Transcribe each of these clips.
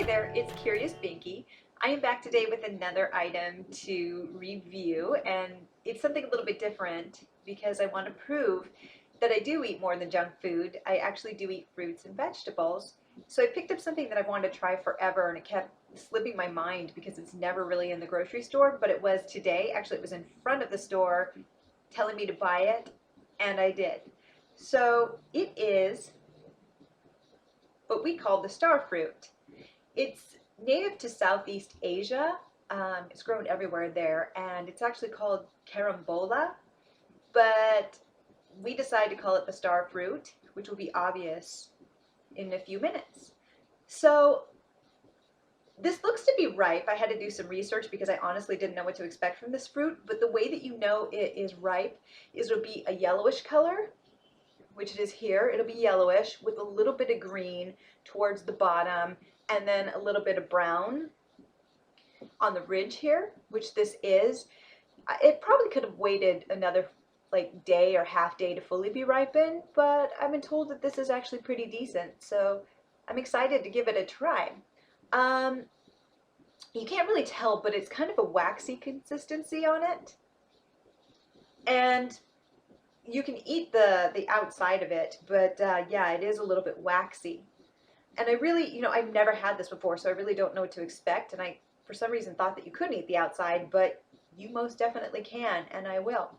Hi there, it's Curious Binky. I am back today with another item to review, and it's something a little bit different because I want to prove that I do eat more than junk food. I actually do eat fruits and vegetables. So I picked up something that I've wanted to try forever, and it kept slipping my mind because it's never really in the grocery store, but it was today. Actually, it was in front of the store telling me to buy it, and I did. So it is what we call the Starfruit. It's native to Southeast Asia. It's grown everywhere there, and it's actually called Carambola, but we decided to call it the Starfruit, which will be obvious in a few minutes. So this looks to be ripe. I had to do some research because I honestly didn't know what to expect from this fruit, but the way that you know it is ripe is it'll be a yellowish color, which it is here. It'll be yellowish with a little bit of green towards the bottom, and then a little bit of brown on the ridge here, which this is. It probably could have waited another like day or half day to fully be ripened, but I've been told that this is actually pretty decent, so I'm excited to give it a try. You can't really tell, but it's kind of a waxy consistency on it, and you can eat the outside of it, but yeah, it is a little bit waxy. And I really, I've never had this before, so I really don't know what to expect. And I, for some reason, thought that you couldn't eat the outside, but you most definitely can, and I will.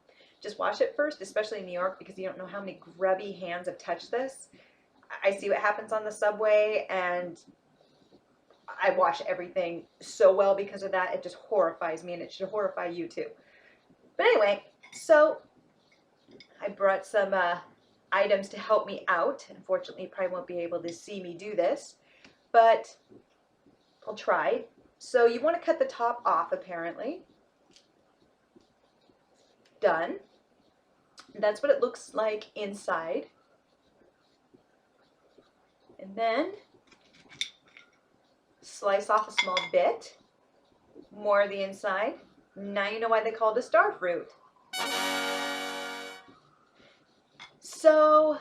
Just wash it first, especially in New York, because you don't know how many grubby hands have touched this. I see what happens on the subway, and I wash everything so well because of that. It just horrifies me, and it should horrify you too. But anyway, so I brought some items to help me out. Unfortunately, you probably won't be able to see me do this, but I'll try. So you want to cut the top off, apparently. Done. That's what it looks like inside. And then slice off a small bit. More of the inside. Now you know why they call it a starfruit. So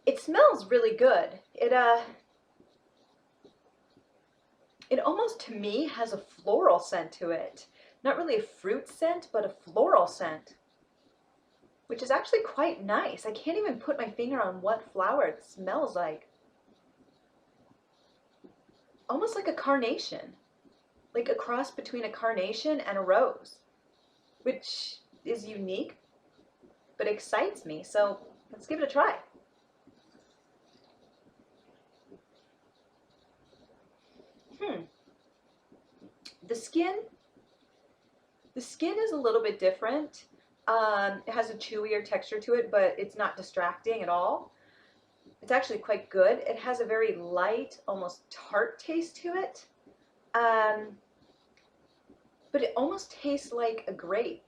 it smells really good. It almost to me has a floral scent to it. Not really a fruit scent, but a floral scent, which is actually quite nice. I can't even put my finger on what flower it smells like. Almost like a carnation, like a cross between a carnation and a rose, which is unique, but excites me. So let's give it a try. The skin is a little bit different. It has a chewier texture to it, but it's not distracting at all. It's actually quite good. It has a very light, almost tart taste to it. But it almost tastes like a grape.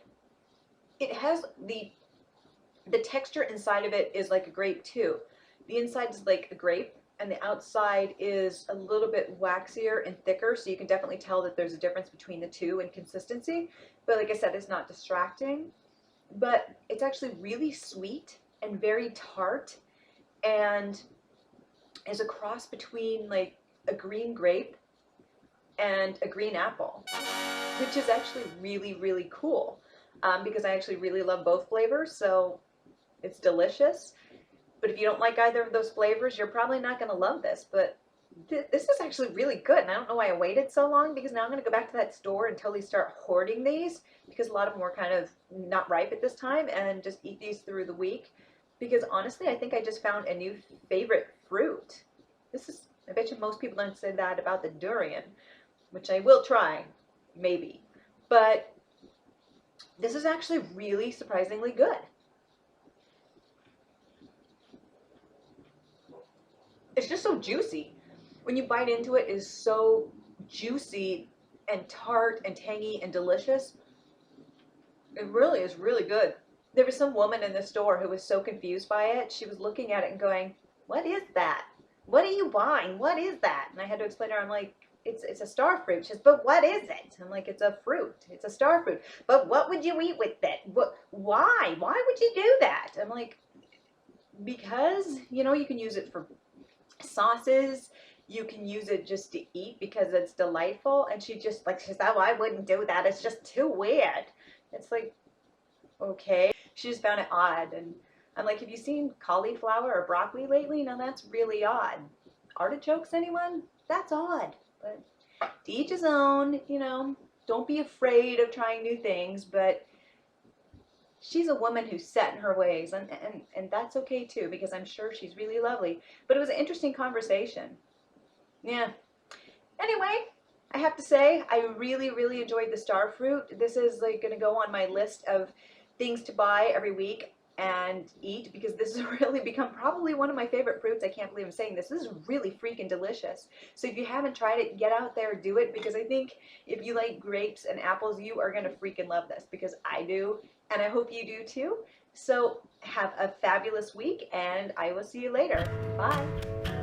It has the texture inside of it is like a grape too. The inside is like a grape, and the outside is a little bit waxier and thicker, so you can definitely tell that there's a difference between the two in consistency. But like I said, it's not distracting, but it's actually really sweet and very tart, and is a cross between like a green grape and a green apple, which is actually really, really cool, because I actually really love both flavors, so it's delicious. But if you don't like either of those flavors, you're probably not going to love this. But this is actually really good, and I don't know why I waited so long, because now I'm going to go back to that store and totally start hoarding these, because a lot of them were kind of not ripe at this time, and just eat these through the week. Because honestly, I think I just found a new favorite fruit. I bet you most people don't say that about the durian, which I will try, maybe. But this is actually really surprisingly good. It's just so juicy. When you bite into it, it is so juicy and tart and tangy and delicious. It really is really good. There was some woman in the store who was so confused by it. She was looking at it and going, "What is that? What are you buying? What is that?" And I had to explain to her, I'm like, it's a star fruit. She says, "But what is it?" I'm like, "It's a fruit. It's a star fruit." "But what would you eat with it? Why? Why would you do that?" I'm like, because, you can use it for Sauces, you can use it just to eat because it's delightful. And she just like, she says, oh, I wouldn't do that. It's just too weird. It's like, okay. She just found it odd. And I'm like, have you seen cauliflower or broccoli lately? No, that's really odd. Artichokes, anyone? That's odd. But to each his own, you know, don't be afraid of trying new things, but she's a woman who's set in her ways, and that's okay too, because I'm sure she's really lovely. But it was an interesting conversation. Yeah. Anyway, I have to say, I really, really enjoyed the Starfruit. This is like going to go on my list of things to buy every week and eat, because this has really become probably one of my favorite fruits. I can't believe I'm saying this. This is really freaking delicious. So if you haven't tried it, get out there, do it, because I think if you like grapes and apples, you are going to freaking love this, because I do, and I hope you do too. So have a fabulous week, and I will see you later. Bye.